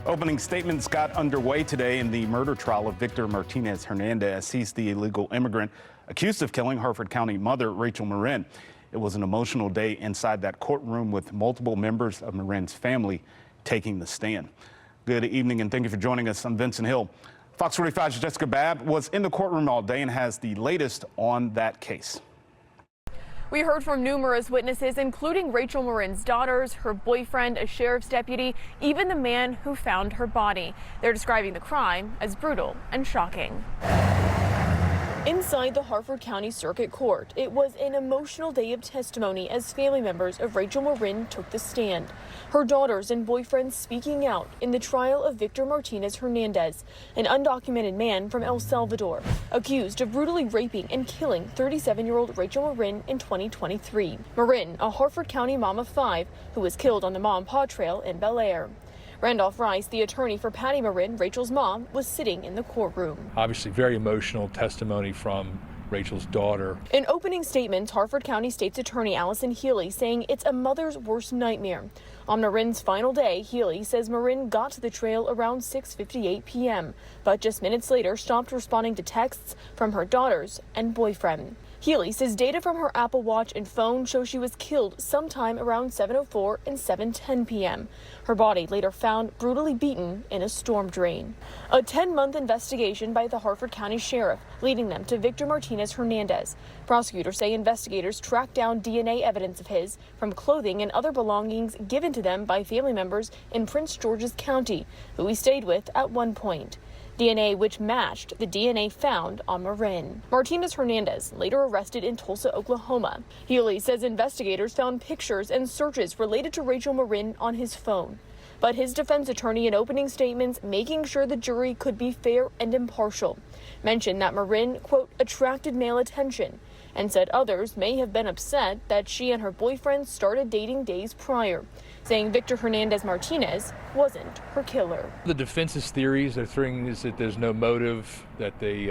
Opening statements got underway today in the murder trial of Victor Martinez-Hernandez. He's the illegal immigrant accused of killing Harford County mother Rachel Morin. It was an emotional day inside that courtroom with multiple members of Morin's family taking the stand. Good evening and thank you for joining us. I'm Vincent Hill. Fox 45's Jessica Babb was in the courtroom all day and has the latest on that case. We heard from numerous witnesses, including Rachel Morin's daughters, her boyfriend, a sheriff's deputy, even the man who found her body. They're describing the crime as brutal and shocking. Inside the Harford County Circuit Court, it was an emotional day of testimony as family members of Rachel Morin took the stand. Her daughters and boyfriend speaking out in the trial of Victor Martinez-Hernandez, an undocumented man from El Salvador, accused of brutally raping and killing 37-year-old Rachel Morin in 2023. Morin, a Harford County mom of 5, who was killed on the Ma and Pa Trail in Bel Air. Randolph Rice, the attorney for Patty Morin, Rachel's mom, was sitting in the courtroom. Obviously, very emotional testimony from Rachel's daughter. In opening statements, Harford County State's Attorney Allison Healy saying it's a mother's worst nightmare. On Morin's final day, Healy says Morin got to the trail around 6:58 p.m., but just minutes later stopped responding to texts from her daughters and boyfriend. Healy says data from her Apple Watch and phone show she was killed sometime around 7:04 and 7:10 p.m. Her body later found brutally beaten in a storm drain. A 10-month investigation by the Harford County Sheriff leading them to Victor Martinez-Hernandez. Prosecutors say investigators tracked down DNA evidence of his from clothing and other belongings given to them by family members in Prince George's County, who he stayed with at one point. DNA which matched the DNA found on Morin. Martinez-Hernandez later arrested in Tulsa, Oklahoma. Healy says investigators found pictures and searches related to Rachel Morin on his phone. But his defense attorney in opening statements making sure the jury could be fair and impartial mentioned that Morin, quote, attracted male attention and said others may have been upset that she and her boyfriend started dating days prior, saying Victor Hernandez Martinez wasn't her killer. The defense's theories, their theory is that there's no motive, that they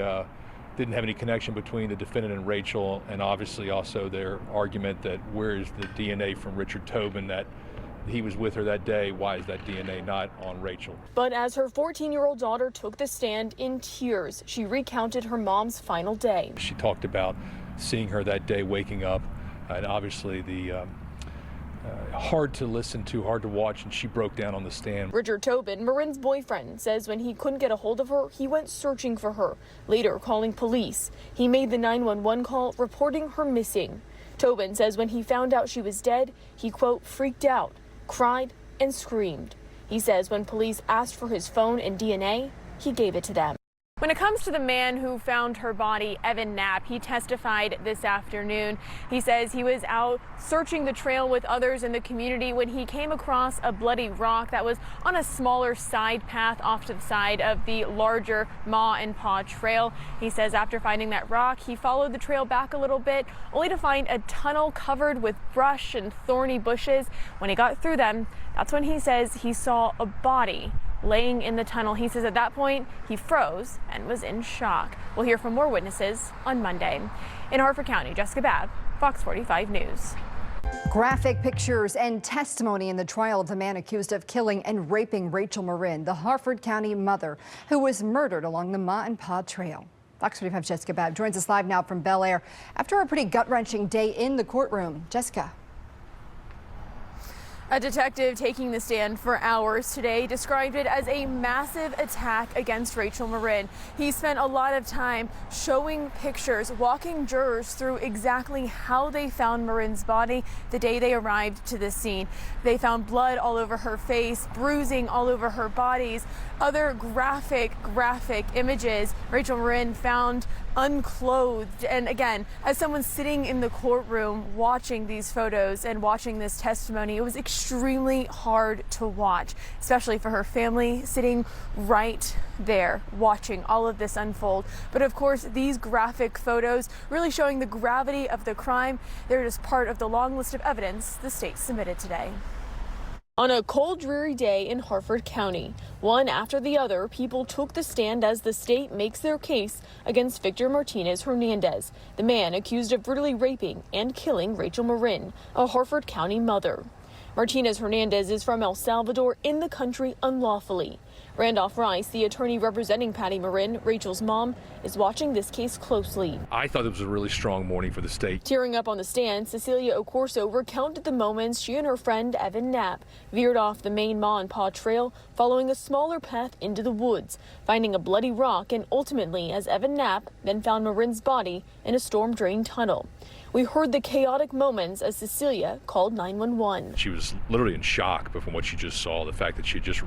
didn't have any connection between the defendant and Rachel, and obviously also their argument that where is the DNA from Richard Tobin, that he was with her that day, why is that DNA not on Rachel? But as her 14-year-old daughter took the stand in tears, she recounted her mom's final day. She talked about seeing her that day waking up, and obviously the hard to listen to, hard to watch, and she broke down on the stand. Richard Tobin, Morin's boyfriend, says when he couldn't get a hold of her, he went searching for her, later calling police. He made the 911 call reporting her missing. Tobin says when he found out she was dead, he, quote, freaked out, cried, and screamed. He says when police asked for his phone and DNA, he gave it to them. When it comes to the man who found her body, Evan Knapp, he testified this afternoon. He says he was out searching the trail with others in the community when he came across a bloody rock that was on a smaller side path off to the side of the larger Ma and Pa Trail. He says after finding that rock, he followed the trail back a little bit, only to find a tunnel covered with brush and thorny bushes. When he got through them, that's when he says he saw a body laying in the tunnel. He says at that point he froze and was in shock. We'll hear from more witnesses on Monday. In Harford County, Jessica Babb, Fox 45 News. Graphic pictures and testimony in the trial of the man accused of killing and raping Rachel Morin, the Harford County mother who was murdered along the Ma and Pa Trail. Fox 45's Jessica Babb joins us live now from Bel Air after a pretty gut-wrenching day in the courtroom. Jessica. A detective taking the stand for hours today described it as a massive attack against Rachel Morin. He spent a lot of time showing pictures, walking jurors through exactly how they found Morin's body the day they arrived to the scene. They found blood all over her face, bruising all over her bodies, other graphic images. Rachel Morin found unclothed. And again, as someone sitting in the courtroom watching these photos and watching this testimony, it was extremely hard to watch, especially for her family sitting right there watching all of this unfold. But of course, these graphic photos really showing the gravity of the crime, they're just part of the long list of evidence the state submitted today. On a cold, dreary day in Harford County, one after the other, people took the stand as the state makes their case against Victor Martinez-Hernandez, the man accused of brutally raping and killing Rachel Morin, a Harford County mother. Martinez-Hernandez is from El Salvador in the country unlawfully. Randolph Rice, the attorney representing Patty Morin, Rachel's mom, is watching this case closely. I thought it was a really strong morning for the state. Tearing up on the stand, Cecilia Ocorso recounted the moments she and her friend Evan Knapp veered off the main Ma and Pa trail following a smaller path into the woods, finding a bloody rock, and ultimately, as Evan Knapp then found Morin's body in a storm drain tunnel. We heard the chaotic moments as Cecilia called 911. She was literally in shock from what she just saw, the fact that she had just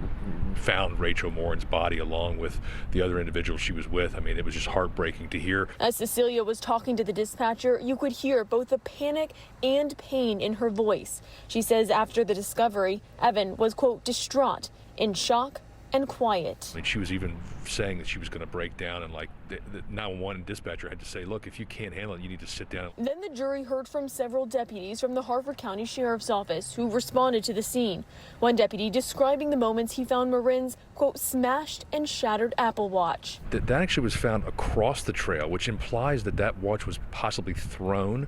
found Rachel Morin's body along with the other individual she was with. I mean, it was just heartbreaking to hear. As Cecilia was talking to the dispatcher, you could hear both the panic and pain in her voice. She says after the discovery, Evan was, quote, distraught, in shock, and quiet. I mean, she was even saying that she was going to break down, and like the 911 dispatcher had to say, look, if you can't handle it, you need to sit down. Then the jury heard from several deputies from the Harford County Sheriff's Office who responded to the scene. One deputy describing the moments he found Morin's, quote, smashed and shattered Apple Watch. That actually was found across the trail, which implies that that watch was possibly thrown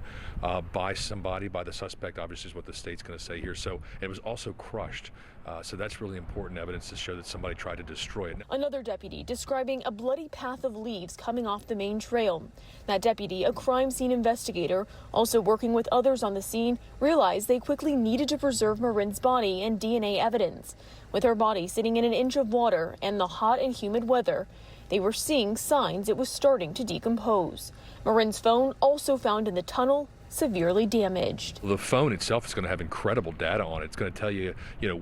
by somebody, by the suspect, obviously is what the state's going to say here. So it was also crushed. So that's really important evidence to show that somebody tried to destroy it. Another deputy describing a bloody path of leaves coming off the main trail. That deputy, a crime scene investigator, also working with others on the scene, realized they quickly needed to preserve Morin's body and DNA evidence. With her body sitting in an inch of water and the hot and humid weather, they were seeing signs it was starting to decompose. Morin's phone also found in the tunnel, severely damaged. The phone itself is going to have incredible data on it. It's going to tell you,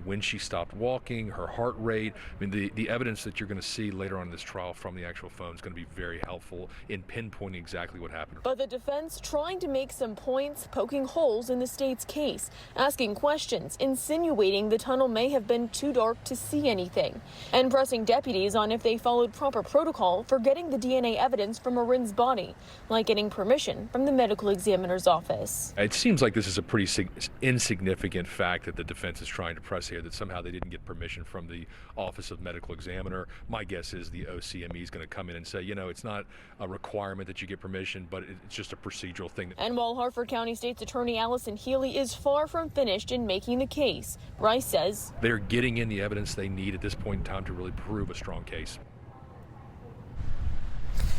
when she stopped walking, her heart rate. I mean, the evidence that you're going to see later on in this trial from the actual phone is going to be very helpful in pinpointing exactly what happened. But the defense trying to make some points, poking holes in the state's case, asking questions, insinuating the tunnel may have been too dark to see anything, and pressing deputies on if they followed proper protocol for getting the DNA evidence from Morin's body, like getting permission from the medical examiner's office. It seems like this is a pretty insignificant fact that the defense is trying to press here, that somehow they didn't get permission from the Office of Medical Examiner. My guess is the OCME is going to come in and say, it's not a requirement that you get permission, but it's just a procedural thing. And while Harford County State's Attorney Allison Healy is far from finished in making the case, Rice says they're getting in the evidence they need at this point in time to really prove a strong case.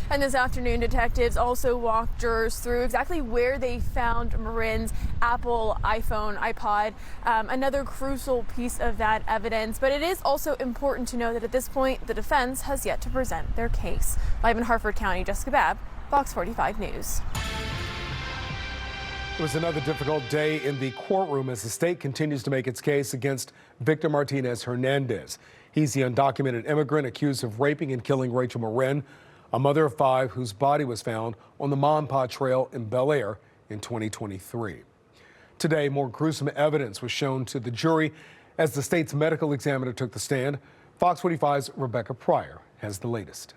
And this afternoon, detectives also walked jurors through exactly where they found Morin's Apple, iPhone, iPod, another crucial piece of that evidence. But it is also important to know that at this point, the defense has yet to present their case. Live in Harford County, Jessica Babb, Fox 45 News. It was another difficult day in the courtroom as the state continues to make its case against Victor Martinez-Hernandez. He's the undocumented immigrant accused of raping and killing Rachel Morin, a mother of 5 whose body was found on the Ma and Pa Trail in Bel Air in 2023. Today, more gruesome evidence was shown to the jury as the state's medical examiner took the stand. Fox 45's Rebecca Pryor has the latest.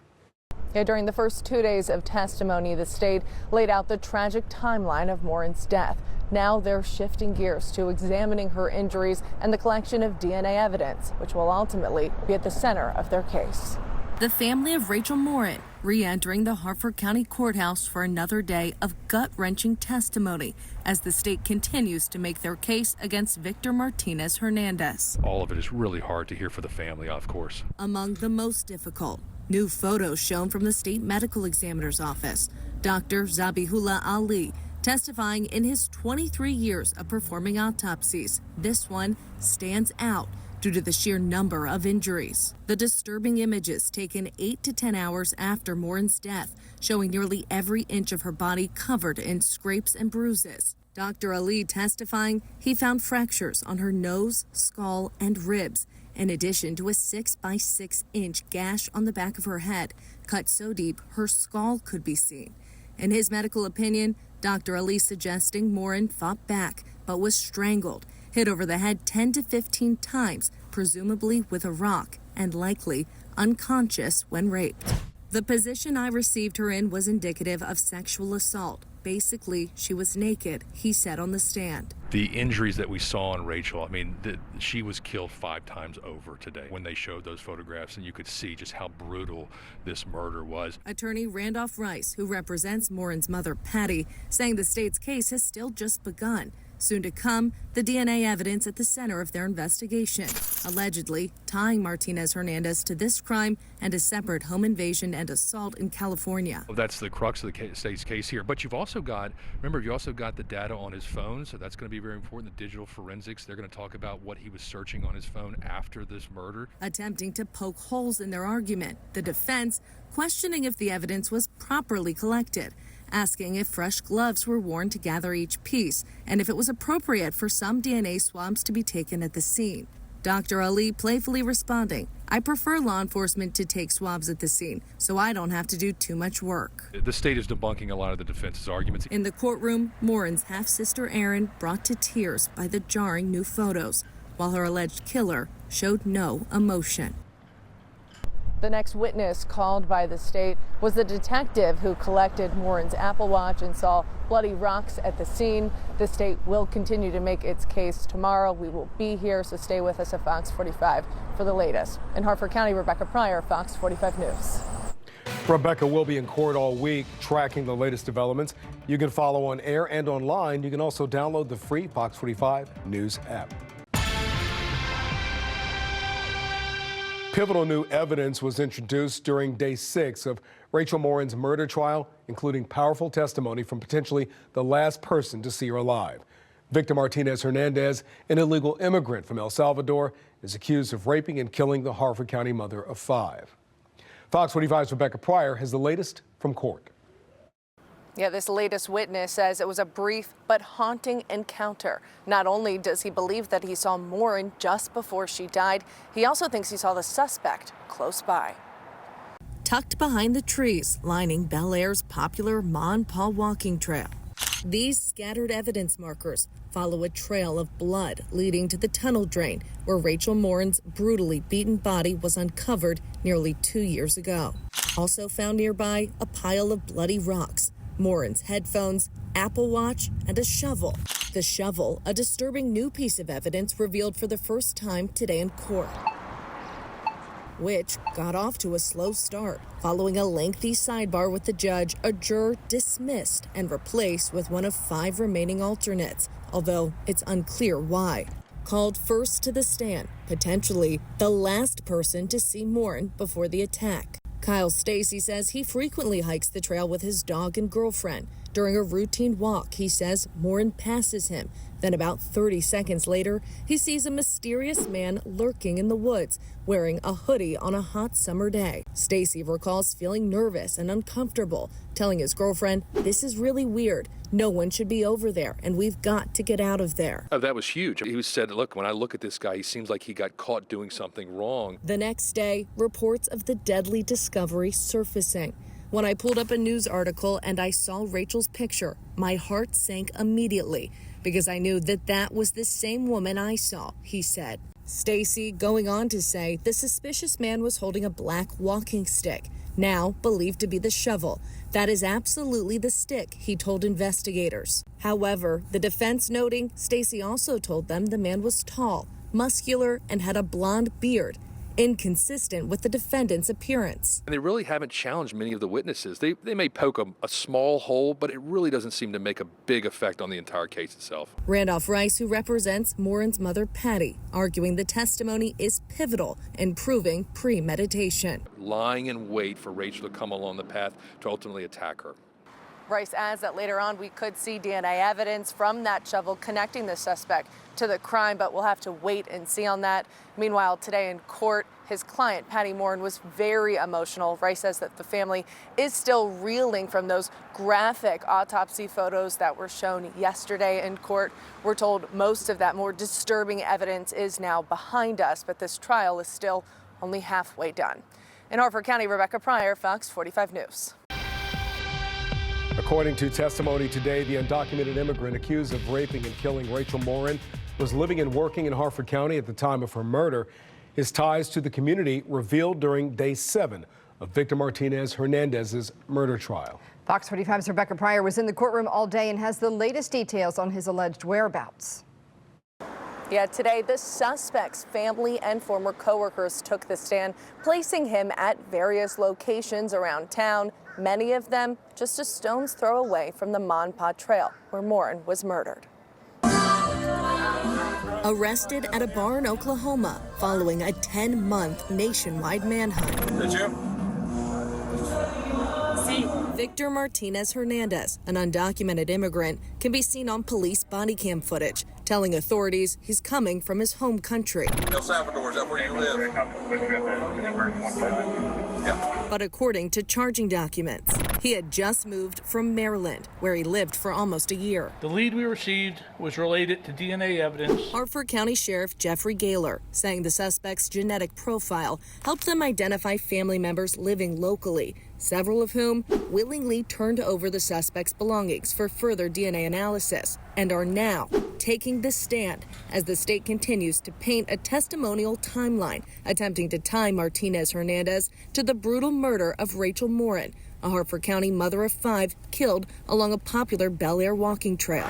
During the first 2 days of testimony, the state laid out the tragic timeline of Morin's death. Now they're shifting gears to examining her injuries and the collection of DNA evidence, which will ultimately be at the center of their case. The family of Rachel Morin re-entering the Harford County Courthouse for another day of gut-wrenching testimony as the state continues to make their case against Victor Martinez-Hernandez. All of it is really hard to hear for the family, of course. Among the most difficult, new photos shown from the state medical examiner's office. Dr. Zabihullah Ali testifying in his 23 years of performing autopsies. This one stands out due to the sheer number of injuries. The disturbing images taken 8 to 10 hours after Morin's death, showing nearly every inch of her body covered in scrapes and bruises. Dr. Ali testifying he found fractures on her nose, skull, and ribs, in addition to a 6 by 6 inch gash on the back of her head, cut so deep her skull could be seen. In his medical opinion, Dr. Ali suggesting Morin fought back but was strangled, hit over the head 10 to 15 times, presumably with a rock, and likely unconscious when raped. The position I received her in was indicative of sexual assault. Basically, she was naked, he said on the stand. The injuries that we saw on Rachel, she was killed 5 times over today when they showed those photographs, and you could see just how brutal this murder was. Attorney Randolph Rice, who represents Morin's mother, Patty, saying the state's case has still just begun. Soon to come, the DNA evidence at the center of their investigation, allegedly tying Martinez-Hernandez to this crime and a separate home invasion and assault in California. Well, that's the crux of the state's case here. But you also got the data on his phone, so that's going to be very important. The digital forensics, they're going to talk about what he was searching on his phone after this murder. Attempting to poke holes in their argument, the defense questioning if the evidence was properly collected, asking if fresh gloves were worn to gather each piece and if it was appropriate for some DNA swabs to be taken at the scene. Dr. Ali playfully responding, "I prefer law enforcement to take swabs at the scene, so I don't have to do too much work." The state is debunking a lot of the defense's arguments. In the courtroom, Morin's half-sister Erin brought to tears by the jarring new photos, while her alleged killer showed no emotion. The next witness called by the state was the detective who collected Morin's Apple Watch and saw bloody rocks at the scene. The state will continue to make its case tomorrow. We will be here, so stay with us at Fox 45 for the latest. In Harford County, Rebecca Pryor, Fox 45 News. Rebecca will be in court all week tracking the latest developments. You can follow on air and online. You can also download the free Fox 45 News app. Pivotal new evidence was introduced during day 6 of Rachel Morin's murder trial, including powerful testimony from potentially the last person to see her alive. Victor Martinez-Hernandez, an illegal immigrant from El Salvador, is accused of raping and killing the Harford County mother of 5. Fox 45's Rebecca Pryor has the latest from court. Yeah, this latest witness says it was a brief but haunting encounter. Not only does he believe that he saw Morin just before she died, he also thinks he saw the suspect close by. Tucked behind the trees lining Bel Air's popular Ma and Pa walking trail. These scattered evidence markers follow a trail of blood leading to the tunnel drain where Rachel Morin's brutally beaten body was uncovered nearly 2 years ago. Also found nearby, a pile of bloody rocks, Morin's headphones, Apple Watch, and a shovel. The shovel, a disturbing new piece of evidence revealed for the first time today in court, which got off to a slow start. Following a lengthy sidebar with the judge, a juror dismissed and replaced with one of 5 remaining alternates, although it's unclear why. Called first to the stand, potentially the last person to see Morin before the attack. Kyle Stacy says he frequently hikes the trail with his dog and girlfriend. During a routine walk, he says Morin passes him. Then about 30 seconds later, he sees a mysterious man lurking in the woods, wearing a hoodie on a hot summer day. Stacy recalls feeling nervous and uncomfortable, telling his girlfriend, "This is really weird. No one should be over there, and we've got to get out of there." Oh, that was huge. He said, "Look, when I look at this guy, he seems like he got caught doing something wrong." The next day, reports of the deadly discovery surfacing. When I pulled up a news article and I saw Rachel's picture, my heart sank immediately because I knew that that was the same woman I saw, he said. Stacy going on to say the suspicious man was holding a black walking stick, now believed to be the shovel. That is absolutely the stick, he told investigators. However, the defense noting Stacy also told them the man was tall, muscular, and had a blonde beard, inconsistent with the defendant's appearance. And they really haven't challenged many of the witnesses. They may poke a small hole, but it really doesn't seem to make a big effect on the entire case itself. Randolph Rice, who represents Morin's mother, Patty, arguing the testimony is pivotal in proving premeditation. Lying in wait for Rachel to come along the path to ultimately attack her. Rice adds that later on we could see DNA evidence from that shovel connecting the suspect to the crime, but we'll have to wait and see on that. Meanwhile, today in court, his client, Patty Morin, was very emotional. Rice says that the family is still reeling from those graphic autopsy photos that were shown yesterday in court. We're told most of that more disturbing evidence is now behind us, but this trial is still only halfway done. In Harford County, Rebecca Pryor, Fox 45 News. According to testimony today, the undocumented immigrant accused of raping and killing Rachel Morin was living and working in Harford County at the time of her murder. His ties to the community revealed during day 7 of Victor Martinez-Hernandez's murder trial. Fox 45's Rebecca Pryor was in the courtroom all day and has the latest details on his alleged whereabouts. Yeah, today the suspect's family and former coworkers took the stand, placing him at various locations around town, many of them just a stone's throw away from the Ma and Pa trail where Morin was murdered. arrested at a bar in Oklahoma following a 10-month nationwide manhunt. Did you? Victor Martinez-Hernandez, an undocumented immigrant, can be seen on police body cam footage, telling authorities he's coming from his home country. El Salvador, is that where you live? Yeah. But according to charging documents, he had just moved from Maryland, where he lived for almost a year. The lead we received was related to DNA evidence. Hartford County Sheriff Jeffrey Gaylor saying the suspect's genetic profile helped them identify family members living locally, several of whom willingly turned over the suspect's belongings for further DNA analysis and are now taking the stand as the state continues to paint a testimonial timeline attempting to tie Martinez-Hernandez to the brutal murder of Rachel Morin, a Hartford County mother of 5 killed along a popular Bel Air walking trail.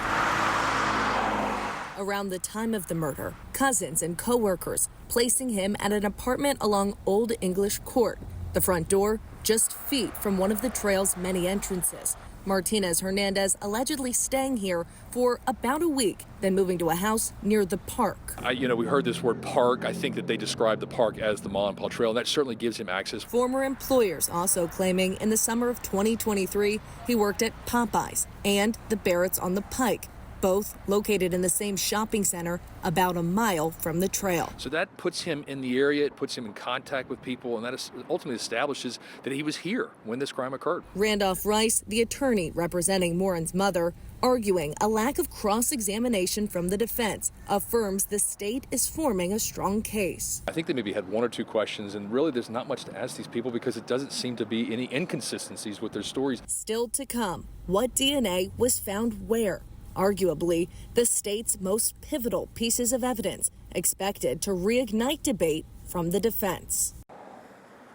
Around the time of the murder, cousins and co-workers placing him at an apartment along Old English Court, the front door just feet from one of the trail's many entrances. Martinez-Hernandez allegedly staying here for about a week, then moving to a house near the park. We heard this word park. I think that they described the park as the Ma and Pa Trail, and that certainly gives him access. Former employers also claiming in the summer of 2023, he worked at Popeyes and the Barrett's on the Pike, both located in the same shopping center about a mile from the trail. So that puts him in the area, it puts him in contact with people, and that ultimately establishes that he was here when this crime occurred. Randolph Rice, the attorney representing Morin's mother, arguing a lack of cross-examination from the defense affirms the state is forming a strong case. I think they maybe had 1 or 2 questions, and really there's not much to ask these people because it doesn't seem to be any inconsistencies with their stories. Still to come, what DNA was found where? Arguably, the state's most pivotal pieces of evidence expected to reignite debate from the defense.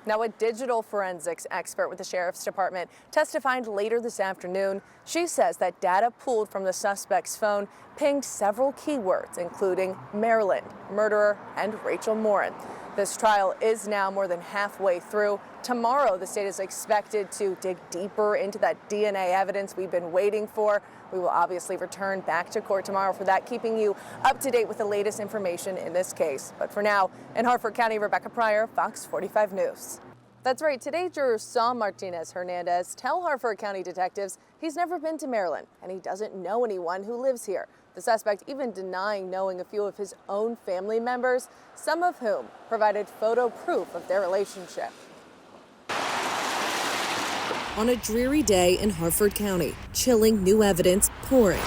Now, a digital forensics expert with the Sheriff's Department testified later this afternoon. She says that data pulled from the suspect's phone pinged several keywords, including Maryland, murderer, and Rachel Morin. This trial is now more than halfway through. Tomorrow, the state is expected to dig deeper into that DNA evidence we've been waiting for. We will obviously return back to court tomorrow for that, keeping you up to date with the latest information in this case. But for now, in Hartford County, Rebecca Pryor, Fox 45 News. That's right. Today, jurors saw Martinez-Hernandez tell Hartford County detectives he's never been to Maryland and he doesn't know anyone who lives here. The suspect even denying knowing a few of his own family members, some of whom provided photo proof of their relationship. On a dreary day in Hartford County, chilling new evidence pouring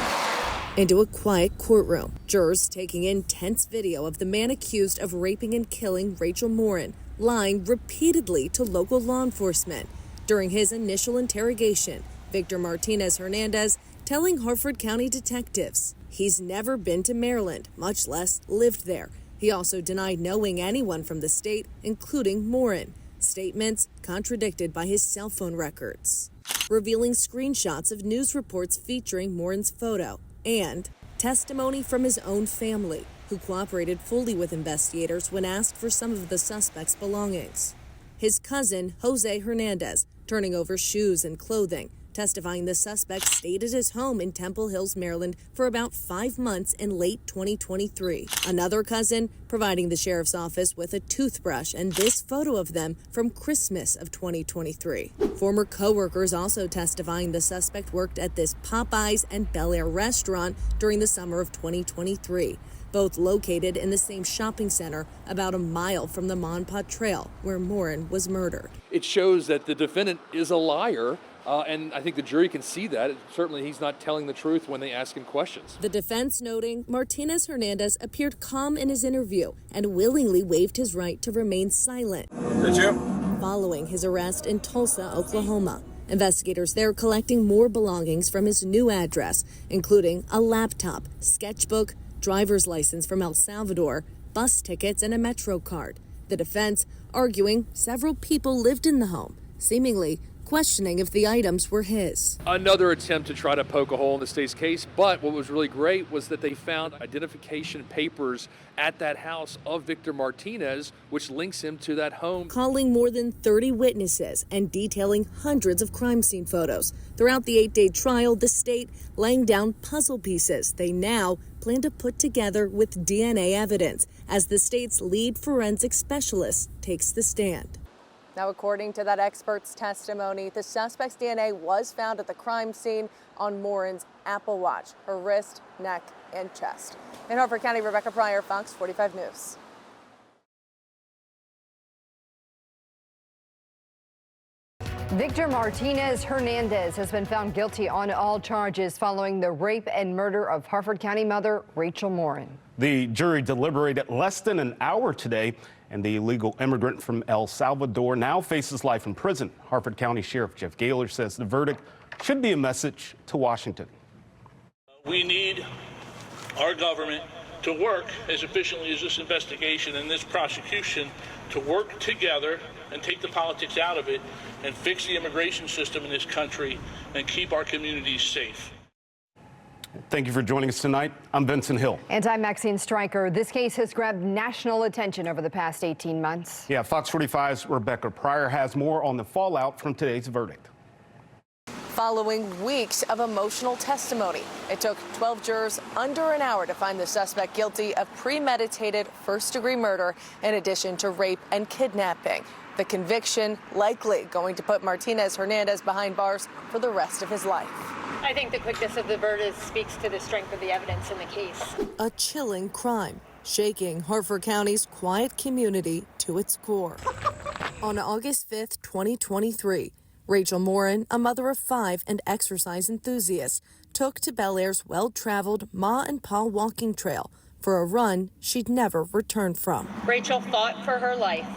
into a quiet courtroom. Jurors taking in tense video of the man accused of raping and killing Rachel Morin, lying repeatedly to local law enforcement. During his initial interrogation, Victor Martinez-Hernandez telling Hartford County detectives he's never been to Maryland, much less lived there. He also denied knowing anyone from the state, including Morin. Statements contradicted by his cell phone records, revealing screenshots of news reports featuring Morin's photo and testimony from his own family, who cooperated fully with investigators when asked for some of the suspect's belongings. His cousin, Jose Hernandez, turning over shoes and clothing, testifying the suspect stayed at his home in Temple Hills, Maryland for about 5 months in late 2023. Another cousin providing the sheriff's office with a toothbrush and this photo of them from Christmas of 2023. Former co-workers also testifying the suspect worked at this Popeyes and Bel Air restaurant during the summer of 2023, both located in the same shopping center about a mile from the Ma and Pa Trail where Morin was murdered. It shows that the defendant is a liar. And I think the jury can see that. Certainly, he's not telling the truth when they ask him questions. The defense noting Martinez-Hernandez appeared calm in his interview and willingly waived his right to remain silent. Did you? Following his arrest in Tulsa, Oklahoma. Investigators there collecting more belongings from his new address, including a laptop, sketchbook, driver's license from El Salvador, bus tickets, and a Metro card. The defense arguing several people lived in the home, seemingly questioning if the items were his. Another attempt to try to poke a hole in the state's case, but what was really great was that they found identification papers at that house of Victor Martinez, which links him to that home. Calling more than 30 witnesses and detailing hundreds of crime scene photos. Throughout the 8-day trial, the state laying down puzzle pieces they now plan to put together with DNA evidence as the state's lead forensic specialist takes the stand. Now, according to that expert's testimony, the suspect's DNA was found at the crime scene on Morin's Apple Watch, her wrist, neck, and chest. In Harford County, Rebecca Pryor, Fox 45 News. Victor Martinez-Hernandez has been found guilty on all charges following the rape and murder of Harford County mother Rachel Morin. The jury deliberated less than an hour today, and the illegal immigrant from El Salvador now faces life in prison. Harford County Sheriff Jeff Gaylor says the verdict should be a message to Washington. We need our government to work as efficiently as this investigation and this prosecution to work together and take the politics out of it and fix the immigration system in this country and keep our communities safe. Thank you for joining us tonight. I'm Vincent Hill. And I'm Maxine Stryker. This case has grabbed national attention over the past 18 months. Yeah, Fox 45's Rebecca Pryor has more on the fallout from today's verdict. Following weeks of emotional testimony, it took 12 jurors under an hour to find the suspect guilty of premeditated first-degree murder in addition to rape and kidnapping. The conviction likely going to put Martinez-Hernandez behind bars for the rest of his life. I think the quickness of the verdict speaks to the strength of the evidence in the case. A chilling crime, shaking Harford County's quiet community to its core. On August 5th, 2023, Rachel Morin, a mother of 5 and exercise enthusiast, took to Bel Air's well-traveled Ma and Pa walking trail for a run she'd never returned from. Rachel fought for her life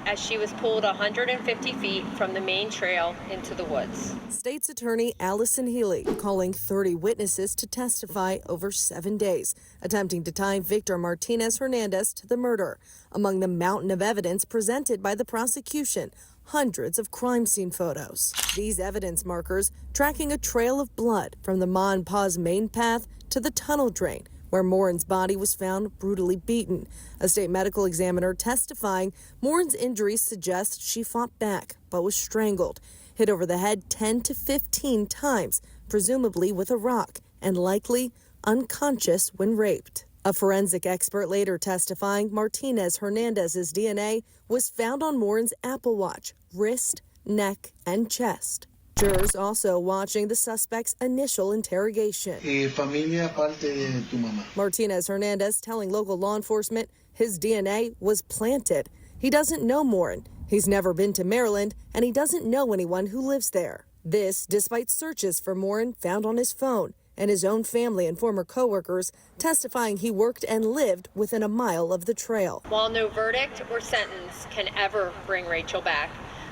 as she was pulled 150 feet from the main trail into the woods. State's Attorney Allison Healy calling 30 witnesses to testify over 7 days, attempting to tie Victor Martinez-Hernandez to the murder. Among the mountain of evidence presented by the prosecution, hundreds of crime scene photos. These evidence markers tracking a trail of blood from the Ma and Pa's main path to the tunnel drain, where Morin's body was found brutally beaten. A state medical examiner testifying Morin's injuries suggest she fought back but was strangled, hit over the head 10 to 15 times, presumably with a rock, and likely unconscious when raped. A forensic expert later testifying Martinez-Hernandez's DNA was found on Morin's Apple Watch, wrist, neck, and chest. Jurors also watching the suspect's initial interrogation. Martinez-Hernandez telling local law enforcement his DNA was planted. He doesn't know Morin. He's never been to Maryland, and he doesn't know anyone who lives there. This despite searches for Morin found on his phone and his own family and former coworkers testifying he worked and lived within a mile of the trail. While no verdict or sentence can ever bring Rachel back,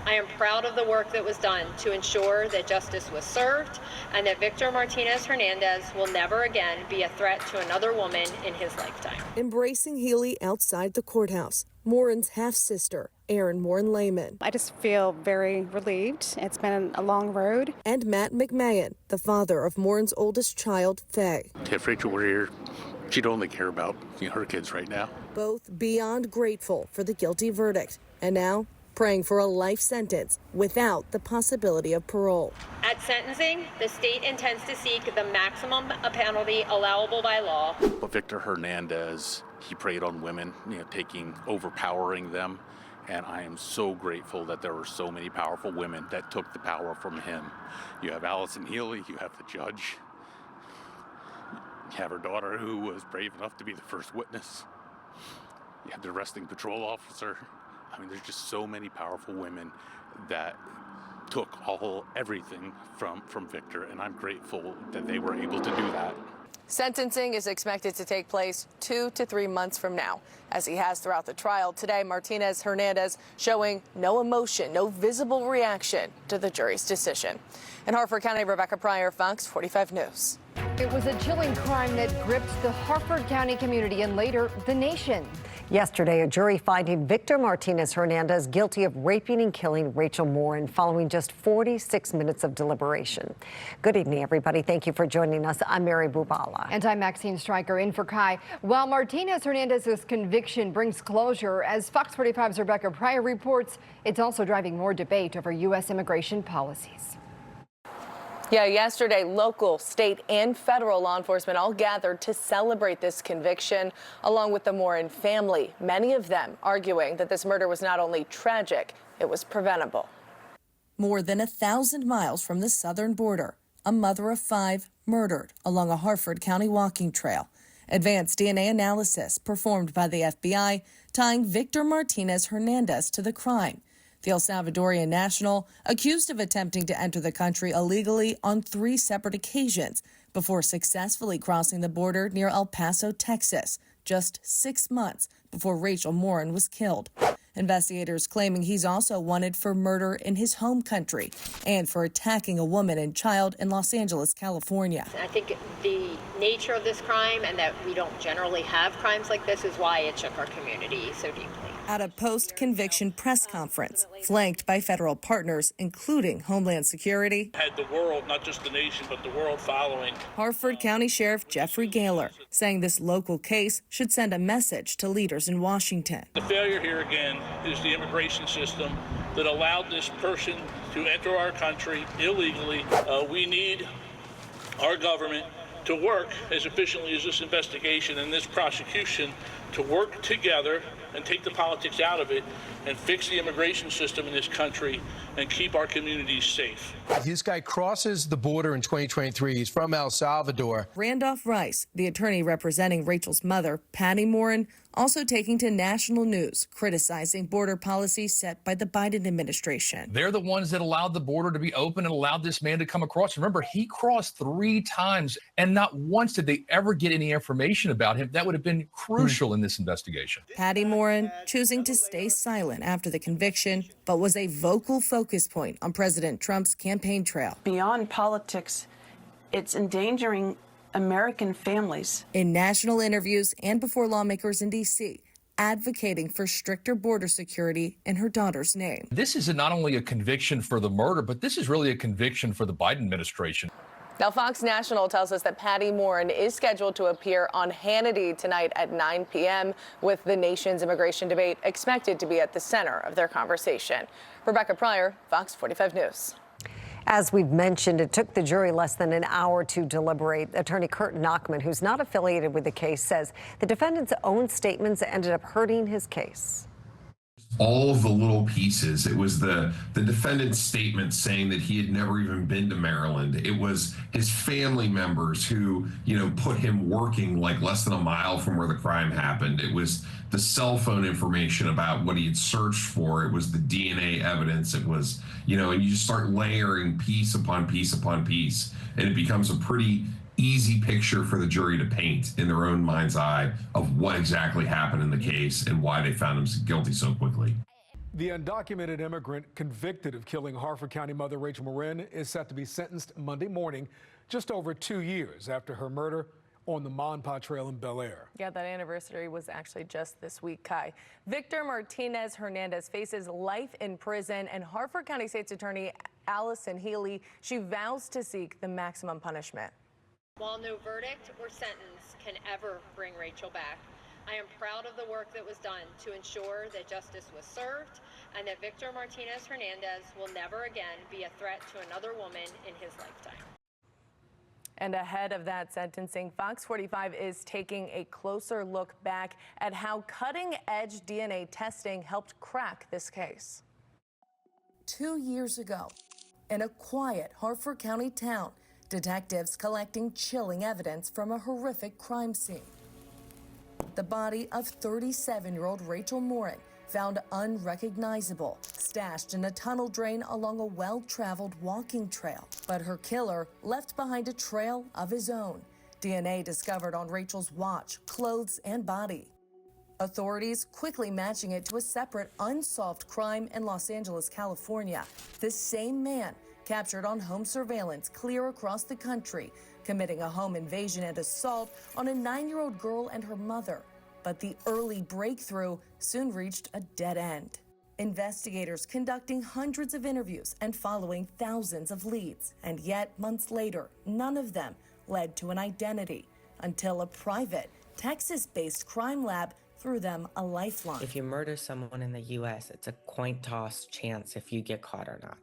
I am proud of the work that was done to ensure that justice was served and that Victor Martinez-Hernandez will never again be a threat to another woman in his lifetime. Embracing Healy outside the courthouse, Morin's half-sister, Erin Morin-Lehman. I just feel very relieved. It's been a long road. And Matt McMahon, the father of Morin's oldest child, Faye. If Rachel were here, she'd only care about her kids right now. Both beyond grateful for the guilty verdict, and now praying for a life sentence without the possibility of parole. At sentencing, the state intends to seek the maximum penalty allowable by law. But Victor Hernandez, he preyed on women, overpowering them. And I am so grateful that there were so many powerful women that took the power from him. You have Allison Healy, you have the judge, you have her daughter who was brave enough to be the first witness. You have the arresting patrol officer. There's just so many powerful women that took everything from Victor, and I'm grateful that they were able to do that. Sentencing is expected to take place 2 to 3 months from now, as he has throughout the trial. Today, Martinez-Hernandez showing no emotion, no visible reaction to the jury's decision. In Harford County, Rebecca Pryor, Fox 45 News. It was a chilling crime that gripped the Harford County community and later the nation. Yesterday, a jury finding Victor Martinez-Hernandez guilty of raping and killing Rachel Morin following just 46 minutes of deliberation. Good evening, everybody. Thank you for joining us. I'm Mary Bubala. And I'm Maxine Stryker in for Kai. While Martinez-Hernandez's conviction brings closure, as Fox 45's Rebecca Pryor reports, it's also driving more debate over U.S. immigration policies. Yeah, yesterday, local, state, and federal law enforcement all gathered to celebrate this conviction, along with the Morin family, many of them arguing that this murder was not only tragic, it was preventable. More than 1,000 miles from the southern border, a mother of 5 murdered along a Harford County walking trail. Advanced DNA analysis performed by the FBI tying Victor Martinez-Hernandez to the crime. The El Salvadorian national accused of attempting to enter the country illegally on 3 separate occasions before successfully crossing the border near El Paso, Texas, just 6 months before Rachel Morin was killed. Investigators claiming he's also wanted for murder in his home country and for attacking a woman and child in Los Angeles, California. I think the nature of this crime and that we don't generally have crimes like this is why it shook our community so deeply. At a post-conviction press conference, flanked by federal partners, including Homeland Security, Had the world, not just the nation, but the world following. Harford County Sheriff Jeffrey Gaylor saying this local case should send a message to leaders in Washington. The failure here again is the immigration system that allowed this person to enter our country illegally. We need our government to work as efficiently as this investigation and this prosecution to work together and take the politics out of it and fix the immigration system in this country and keep our communities safe. This guy crosses the border in 2023. He's from El Salvador. Randolph Rice, the attorney representing Rachel's mother, Patty Morin, also taking to national news, criticizing border policies set by the Biden administration. They're the ones that allowed the border to be open and allowed this man to come across. Remember, he crossed 3 times, and not once did they ever get any information about him. That would have been crucial in this investigation. Patty Morin choosing to stay silent after the conviction, but was a vocal focus point on President Trump's campaign trail. Beyond politics, it's endangering American families. In national interviews and before lawmakers in D.C., advocating for stricter border security in her daughter's name. This is not only a conviction for the murder, but this is really a conviction for the Biden administration. Now, Fox National tells us that Patty Morin is scheduled to appear on Hannity tonight at 9 p.m., with the nation's immigration debate expected to be at the center of their conversation. Rebecca Pryor, Fox 45 News. As we've mentioned, it took the jury less than an hour to deliberate. Attorney Kurt Nachman, who's not affiliated with the case, says the defendant's own statements ended up hurting his case. All of the little pieces. It was the defendant's statement saying that he had never even been to Maryland. It was his family members who, put him working like less than a mile from where the crime happened. It was the cell phone information about what he had searched for. It was the DNA evidence. It was, and you just start layering piece upon piece upon piece, and it becomes a pretty easy picture for the jury to paint in their own mind's eye of what exactly happened in the case and why they found him guilty so quickly. The undocumented immigrant convicted of killing Harford County mother Rachel Morin is set to be sentenced Monday morning, just over 2 years after her murder on the Monpa Trail in Bel Air. Yeah, that anniversary was actually just this week, Kai. Victor Martinez-Hernandez faces life in prison, and Harford County State's Attorney Allison Healy, she vows to seek the maximum punishment. While no verdict or sentence can ever bring Rachel back, I am proud of the work that was done to ensure that justice was served and that Victor Martinez-Hernandez will never again be a threat to another woman in his lifetime. And ahead of that sentencing, Fox 45 is taking a closer look back at how cutting-edge DNA testing helped crack this case. 2 years ago, in a quiet Harford County town, detectives collecting chilling evidence from a horrific crime scene. The body of 37-year-old Rachel Morin, found unrecognizable, stashed in a tunnel drain along a well-traveled walking trail. But her killer left behind a trail of his own. DNA discovered on Rachel's watch, clothes, and body. Authorities quickly matching it to a separate unsolved crime in Los Angeles, California. The same man captured on home surveillance clear across the country, committing a home invasion and assault on a 9-year-old girl and her mother. But the early breakthrough soon reached a dead end. Investigators conducting hundreds of interviews and following thousands of leads. And yet, months later, none of them led to an identity until a private Texas-based crime lab threw them a lifeline. If you murder someone in the U.S., it's a coin toss chance if you get caught or not.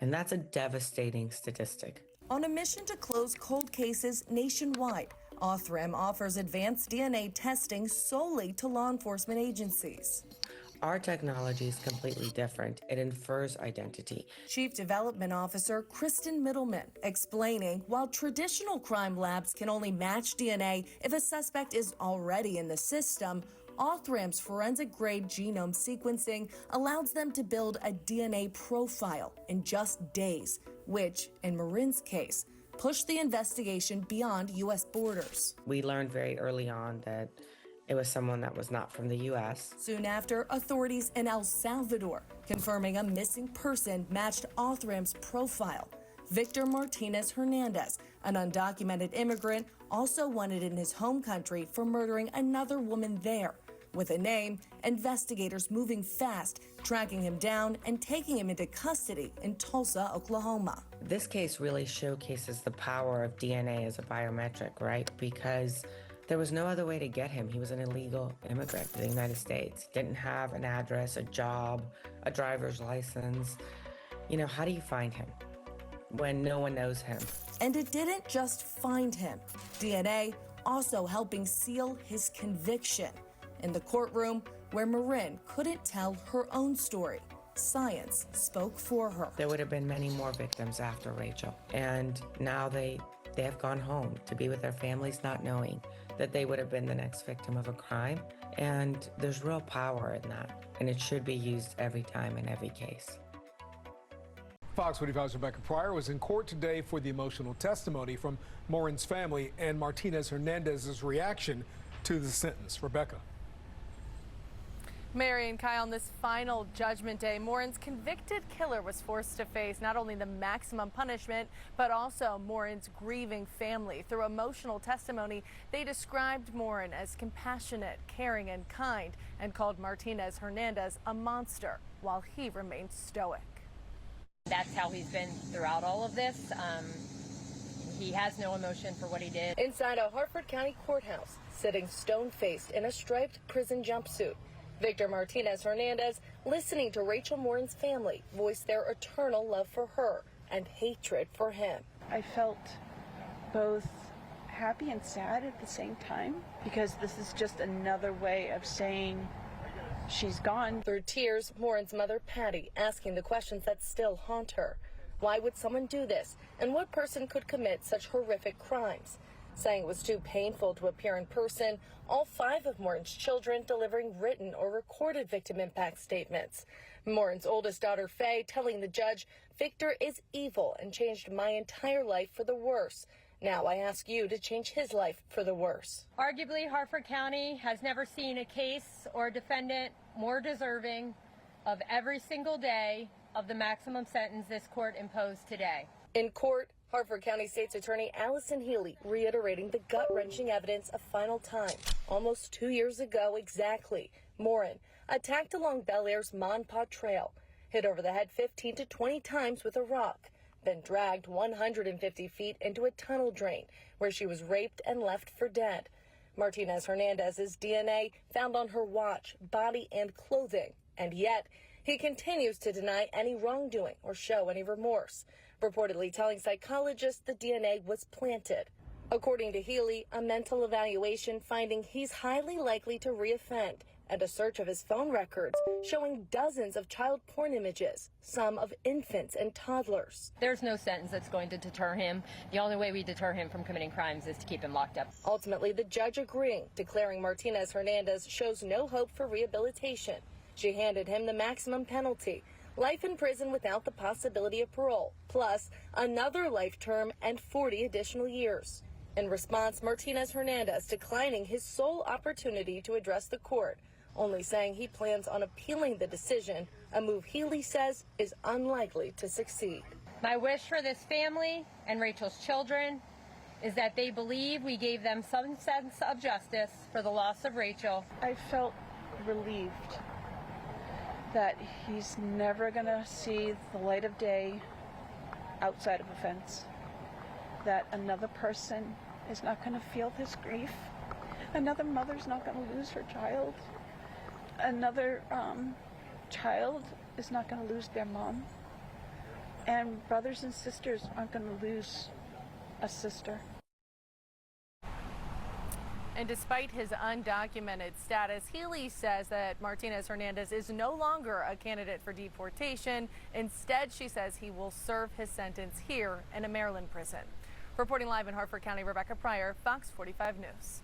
And that's a devastating statistic. On a mission to close cold cases nationwide, Othram offers advanced DNA testing solely to law enforcement agencies. Our technology is completely different. It infers identity. Chief Development Officer Kristen Middleman explaining while traditional crime labs can only match DNA if a suspect is already in the system, Othram's forensic-grade genome sequencing allows them to build a DNA profile in just days, which, in Morin's case, pushed the investigation beyond U.S. borders. We learned very early on that it was someone that was not from the U.S. Soon after, authorities in El Salvador confirming a missing person matched Othram's profile. Victor Martinez-Hernandez, an undocumented immigrant, also wanted in his home country for murdering another woman there. With a name, investigators moving fast, tracking him down and taking him into custody in Tulsa, Oklahoma. This case really showcases the power of DNA as a biometric, right? Because there was no other way to get him. He was an illegal immigrant to the United States. Didn't have an address, a job, a driver's license. You know, how do you find him when no one knows him? And it didn't just find him. DNA also helping seal his conviction. In the courtroom where Morin couldn't tell her own story, science spoke for her. There would have been many more victims after Rachel. And now they have gone home to be with their families, not knowing that they would have been the next victim of a crime. And there's real power in that. And it should be used every time in every case. Fox 45's Rebecca Pryor was in court today for the emotional testimony from Morin's family and Martinez-Hernandez's reaction to the sentence. Rebecca. Mary and Kai, on this final judgment day, Morin's convicted killer was forced to face not only the maximum punishment, but also Morin's grieving family. Through emotional testimony, they described Morin as compassionate, caring, and kind, and called Martinez-Hernandez a monster, while he remained stoic. That's how he's been throughout all of this. He has no emotion for what he did. Inside a Harford County courthouse, sitting stone-faced in a striped prison jumpsuit, Victor Martinez-Hernandez listening to Rachel Morin's family voice their eternal love for her and hatred for him. I felt both happy and sad at the same time because this is just another way of saying she's gone. Through tears, Morin's mother, Patty, asking the questions that still haunt her. Why would someone do this? And what person could commit such horrific crimes? Saying it was too painful to appear in person, all 5 of Morin's children delivering written or recorded victim impact statements. Morin's oldest daughter, Faye, telling the judge, Victor is evil and changed my entire life for the worse. Now I ask you to change his life for the worse. Arguably, Harford County has never seen a case or a defendant more deserving of every single day of the maximum sentence this court imposed today. In court, Harford County State's Attorney Allison Healy reiterating the gut-wrenching evidence a final time. Almost 2 years ago exactly, Morin attacked along Bel Air's Monpont Trail, hit over the head 15 to 20 times with a rock, then dragged 150 feet into a tunnel drain where she was raped and left for dead. Martinez-Hernandez's DNA found on her watch, body, and clothing, and yet he continues to deny any wrongdoing or show any remorse, reportedly telling psychologists the DNA was planted. According to Healy, a mental evaluation finding he's highly likely to reoffend, and a search of his phone records showing dozens of child porn images, some of infants and toddlers. There's no sentence that's going to deter him. The only way we deter him from committing crimes is to keep him locked up. Ultimately, the judge agreeing, declaring Martinez-Hernandez shows no hope for rehabilitation. She handed him the maximum penalty, life in prison without the possibility of parole, plus another life term and 40 additional years. In response, Martinez-Hernandez declining his sole opportunity to address the court, only saying he plans on appealing the decision, a move Healy says is unlikely to succeed. My wish for this family and Rachel's children is that they believe we gave them some sense of justice for the loss of Rachel. I felt relieved that he's never going to see the light of day outside of a fence, that another person is not going to feel this grief, another mother's not going to lose her child, another child is not going to lose their mom, and brothers and sisters aren't going to lose a sister. And despite his undocumented status, Healy says that Martinez-Hernandez is no longer a candidate for deportation. Instead, she says he will serve his sentence here in a Maryland prison. Reporting live in Harford County, Rebecca Pryor, Fox 45 News.